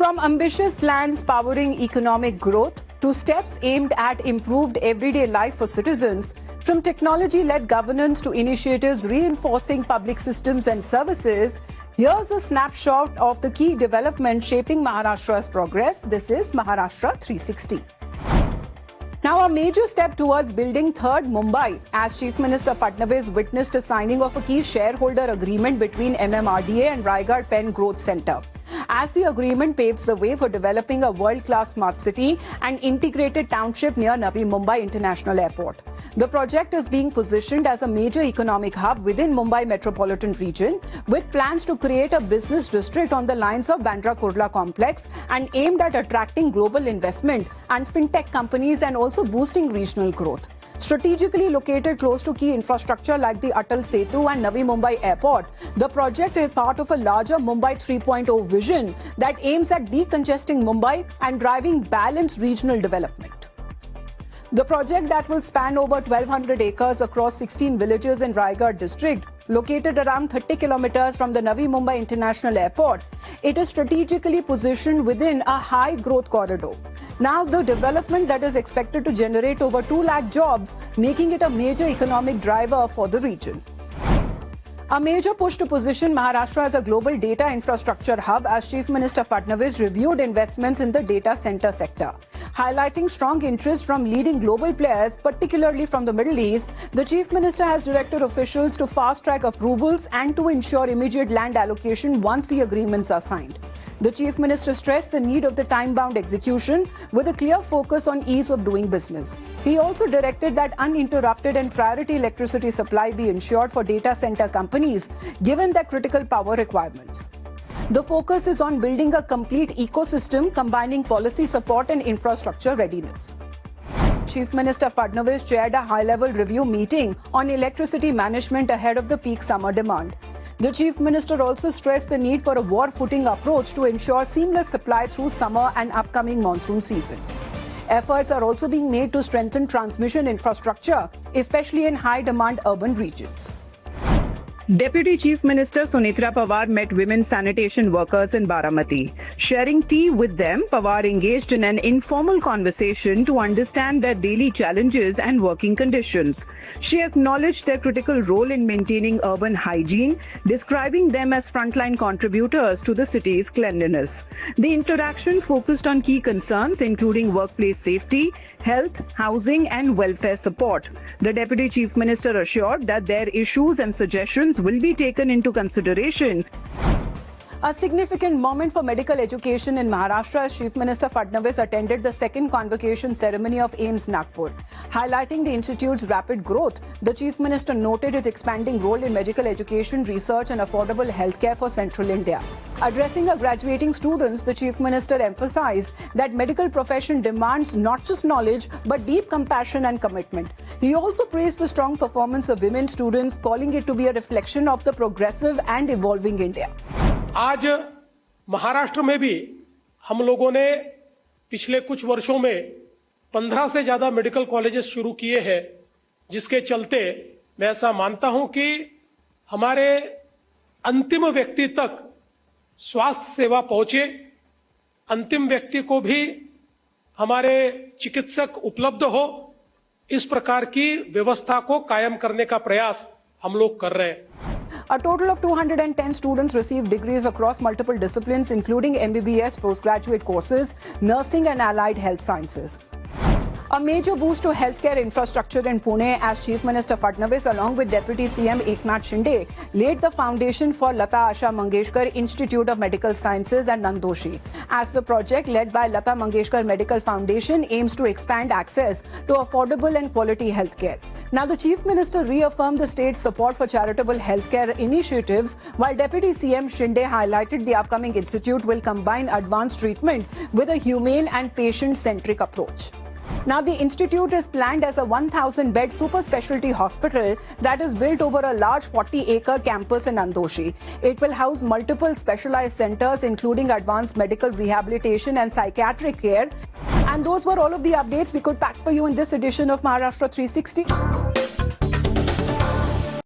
From ambitious plans powering economic growth to steps aimed at improved everyday life for citizens, from technology-led governance to initiatives reinforcing public systems and services, here's a snapshot of the key developments shaping Maharashtra's progress. This is Maharashtra 360. Now, a major step towards building third Mumbai, as Chief Minister Fadnavis witnessed a signing of a key shareholder agreement between MMRDA and Raigad Pen Growth Centre. As the agreement paves the way for developing a world-class smart city and integrated township near Navi Mumbai International Airport. The project is being positioned as a major economic hub within Mumbai metropolitan region, with plans to create a business district on the lines of Bandra Kurla complex and aimed at attracting global investment and fintech companies and also boosting regional growth. Strategically located close to key infrastructure like the Atal Setu and Navi Mumbai Airport, the project is part of a larger Mumbai 3.0 vision that aims at decongesting Mumbai and driving balanced regional development. The project, that will span over 1,200 acres across 16 villages in Raigad district, located around 30 kilometers from the Navi Mumbai International Airport, it is strategically positioned within a high-growth corridor. Now, the development that is expected to generate over 2 lakh jobs, making it a major economic driver for the region. A major push to position Maharashtra as a global data infrastructure hub, as Chief Minister Fadnavis reviewed investments in the data center sector. Highlighting strong interest from leading global players, particularly from the Middle East, the Chief Minister has directed officials to fast-track approvals and to ensure immediate land allocation once the agreements are signed. The Chief Minister stressed the need of the time-bound execution with a clear focus on ease of doing business. He also directed that uninterrupted and priority electricity supply be ensured for data center companies, given their critical power requirements. The focus is on building a complete ecosystem combining policy support and infrastructure readiness. Chief Minister Fadnavis chaired a high-level review meeting on electricity management ahead of the peak summer demand. The Chief Minister also stressed the need for a war-footing approach to ensure seamless supply through summer and upcoming monsoon season. Efforts are also being made to strengthen transmission infrastructure, especially in high-demand urban regions. Deputy Chief Minister Sunitra Pawar met women sanitation workers in Baramati. Sharing tea with them, Pawar engaged in an informal conversation to understand their daily challenges and working conditions. She acknowledged their critical role in maintaining urban hygiene, describing them as frontline contributors to the city's cleanliness. The interaction focused on key concerns including workplace safety, health, housing and welfare support. The Deputy Chief Minister assured that their issues and suggestions will be taken into consideration. A significant moment for medical education in Maharashtra, as Chief Minister Fadnavis attended the second convocation ceremony of AIIMS Nagpur. Highlighting the institute's rapid growth, the Chief Minister noted its expanding role in medical education, research and affordable healthcare for Central India. Addressing her graduating students, the Chief Minister emphasized that medical profession demands not just knowledge but deep compassion and commitment. He also praised the strong performance of women students, calling it to be a reflection of the progressive and evolving India. आज महाराष्ट्र में भी हम लोगों ने पिछले कुछ वर्षों में 15 से ज्यादा मेडिकल कॉलेजेस शुरू किए हैं, जिसके चलते मैं ऐसा मानता हूं कि हमारे अंतिम व्यक्ति तक स्वास्थ्य सेवा पहुंचे, अंतिम व्यक्ति को भी हमारे चिकित्सक उपलब्ध हो, इस प्रकार की व्यवस्था को कायम करने का प्रयास हम लोग कर रहे हैं. A total of 210 students received degrees across multiple disciplines, including MBBS, postgraduate courses, nursing and allied health sciences. A major boost to healthcare infrastructure in Pune, as Chief Minister Fadnavis along with Deputy CM Eknath Shinde laid the foundation for Lata Asha Mangeshkar Institute of Medical Sciences and Nandoshi, as the project led by Lata Mangeshkar Medical Foundation aims to expand access to affordable and quality healthcare. Now, the Chief Minister reaffirmed the state's support for charitable healthcare initiatives, while Deputy CM Shinde highlighted the upcoming institute will combine advanced treatment with a humane and patient-centric approach. Now, the institute is planned as a 1,000-bed super specialty hospital that is built over a large 40-acre campus in Nandoshi. It will house multiple specialized centers, including advanced medical rehabilitation and psychiatric care. And those were all of the updates we could pack for you in this edition of Maharashtra 360.